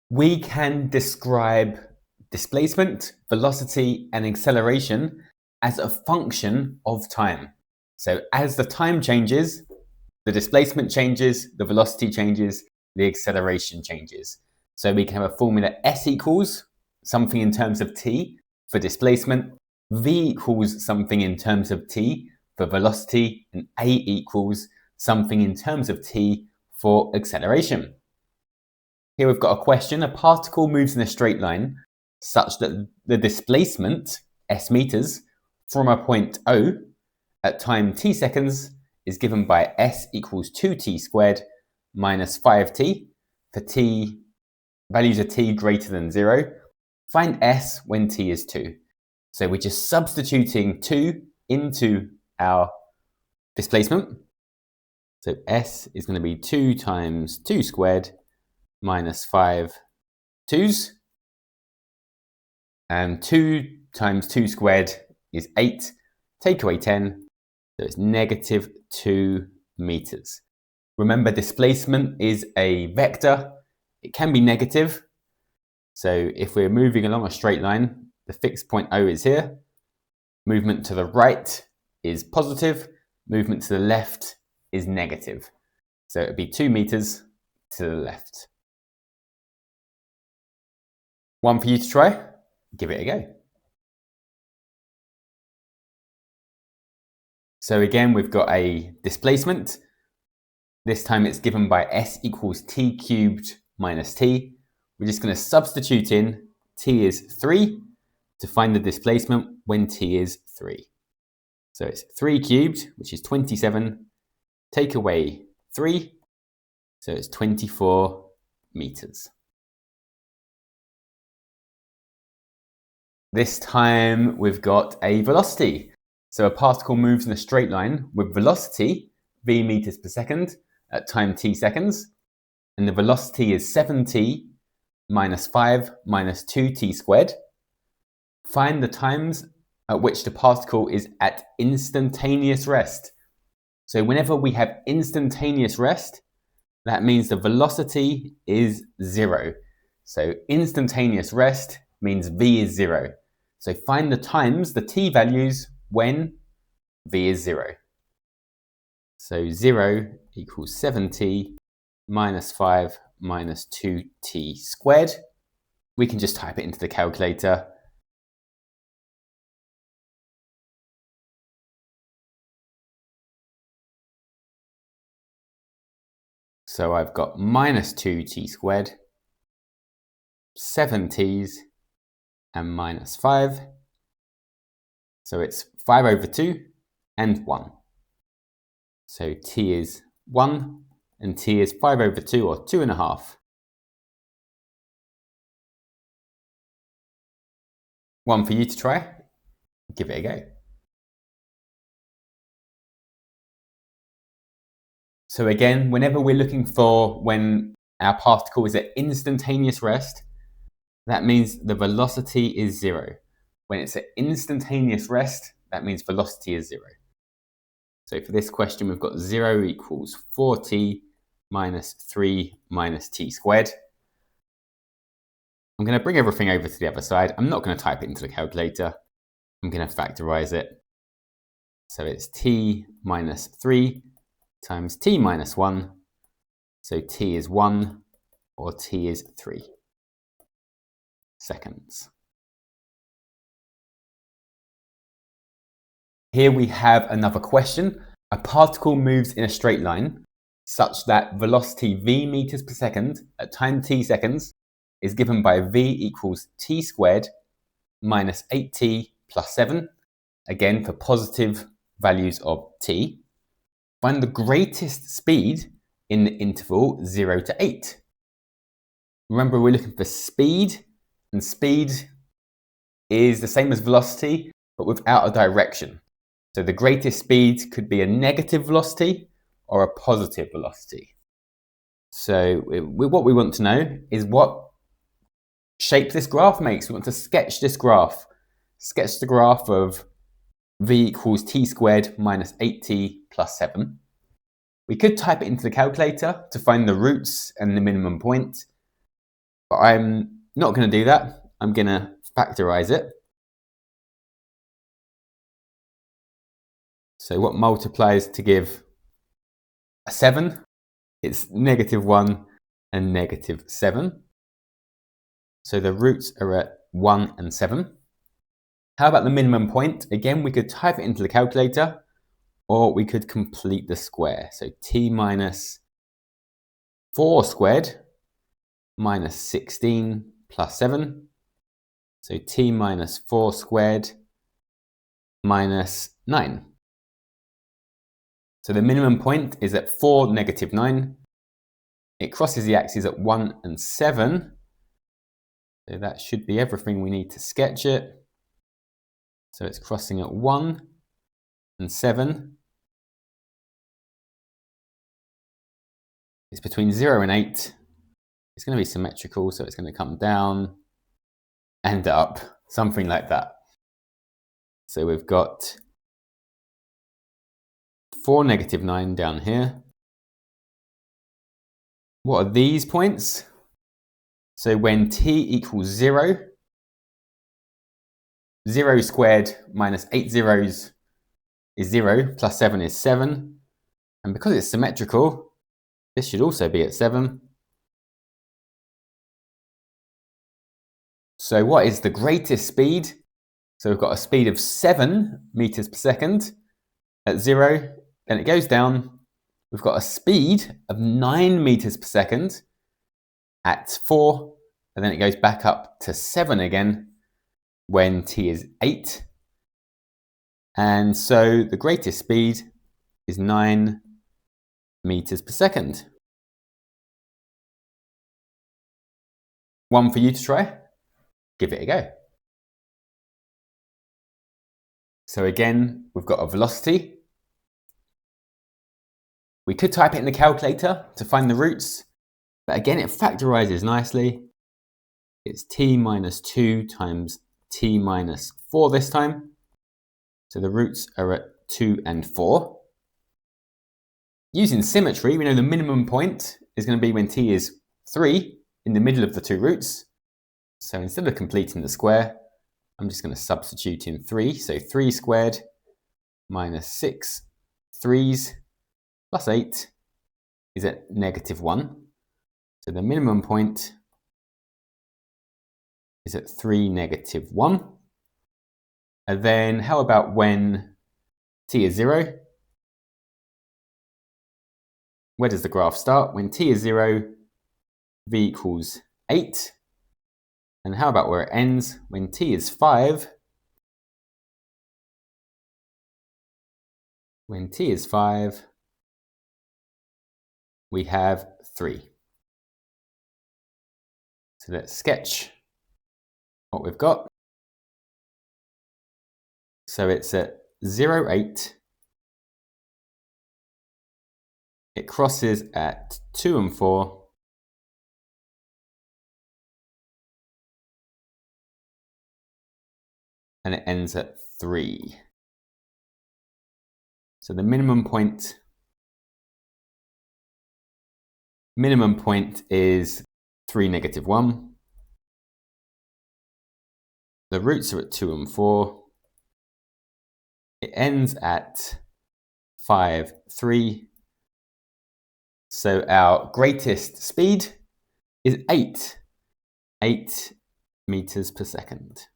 We can describe displacement, velocity, and acceleration as a function of time. So as the time changes, the displacement changes, the velocity changes, the acceleration changes. So we can have a formula S equals something in terms of t for displacement, v equals something in terms of t for velocity, and a equals something in terms of t for acceleration. Here we've got a question. A particle moves in a straight line such that the displacement, s meters, from a point O at time t seconds is given by s equals 2t squared minus 5t for t, values of t greater than 0. Find s when t is 2. So we're just substituting 2 into our displacement. So s is going to be 2 times 2 squared minus 5 2's. And 2 times 2 squared is 8. Take away 10, so it's negative 2 meters. Remember, displacement is a vector. It can be negative. So if we're moving along a straight line, the fixed point O is here. Movement to the right is positive. Movement to the left is negative. So it would be 2 meters to the left. One for you to try. Give it a go. So again, we've got a displacement. This time it's given by s equals t cubed minus t. We're just going to substitute in t is 3 to find the displacement when t is 3. So it's 3 cubed, which is 27. Take away 3, so it's 24 meters. This time we've got a velocity. So a particle moves in a straight line with velocity, v meters per second, at time t seconds. And the velocity is 7t minus 5 minus 2t squared. Find the times at which the particle is at instantaneous rest. So whenever we have instantaneous rest, that means the velocity is 0. So instantaneous rest means v is 0. So find the times, the t values, when v is 0. So 0 equals 7t minus 5 minus 2t squared. We can just type it into the calculator. So I've got minus 2t squared, 7t's, and minus 5. So it's 5 over 2 and 1. So t is 1 and t is 5 over 2, or 2.5. One for you to try. Give it a go. So again, whenever we're looking for when our particle is at instantaneous rest, that means the velocity is 0. When it's at instantaneous rest, that means velocity is 0. So for this question, we've got 0 equals 4t minus 3 minus t squared. I'm going to bring everything over to the other side. I'm not going to type it into the calculator. I'm going to factorize it. So it's t minus 3 times t minus 1. So t is 1, or t is 3 seconds. Here we have another question. A particle moves in a straight line such that velocity v meters per second at time t seconds is given by v equals t squared minus 8t plus 7, again for positive values of t. Find the greatest speed in the interval 0 to 8. Remember, we're looking for speed, and speed is the same as velocity, but without a direction. So the greatest speed could be a negative velocity or a positive velocity. So what we want to know is what shape this graph makes. We want to sketch this graph. Sketch the graph of v equals t squared minus 8t plus 7. We could type it into the calculator to find the roots and the minimum point. But I'm not going to do that. I'm going to factorize it. So what multiplies to give a 7? It's -1 and -7. So the roots are at 1 and 7. How about the minimum point? Again, we could type it into the calculator, or we could complete the square. So t minus 4 squared minus 16 plus 7. So t minus 4 squared minus 9. So the minimum point is at 4, -9. It crosses the axes at 1 and 7. So that should be everything we need to sketch it. So it's crossing at 1 and 7. It's between 0 and 8. It's going to be symmetrical, so it's going to come down and up, something like that. So we've got 4, -9 down here. What are these points? So when t equals 0, 0 squared minus 8 zeros is 0, plus 7 is 7. And because it's symmetrical, this should also be at 7. So what is the greatest speed? So we've got a speed of 7 meters per second at 0, then it goes down. We've got a speed of 9 meters per second at 4, and then it goes back up to 7 again when t is 8. And so the greatest speed is 9 meters per second. One for you to try. Give it a go. So again, we've got a velocity. We could type it in the calculator to find the roots, but again, it factorizes nicely. It's t minus 2 times t minus 4 this time. So the roots are at 2 and 4. Using symmetry, we know the minimum point is going to be when t is 3 in the middle of the two roots. So instead of completing the square, I'm just going to substitute in 3. So 3 squared minus 6 threes plus 8 is at -1. So the minimum point is at 3, -1. And then how about when t is 0? Where does the graph start? When t is 0, v equals 8. And how about where it ends? When t is 5, when t is 5, we have 3. So let's sketch what we've got. So it's at 0, 8. It crosses at 2 and 4. And it ends at 3. So the minimum point is 3, -1. The roots are at 2 and 4. It ends at 5, 3. So our greatest speed is 8 meters per second.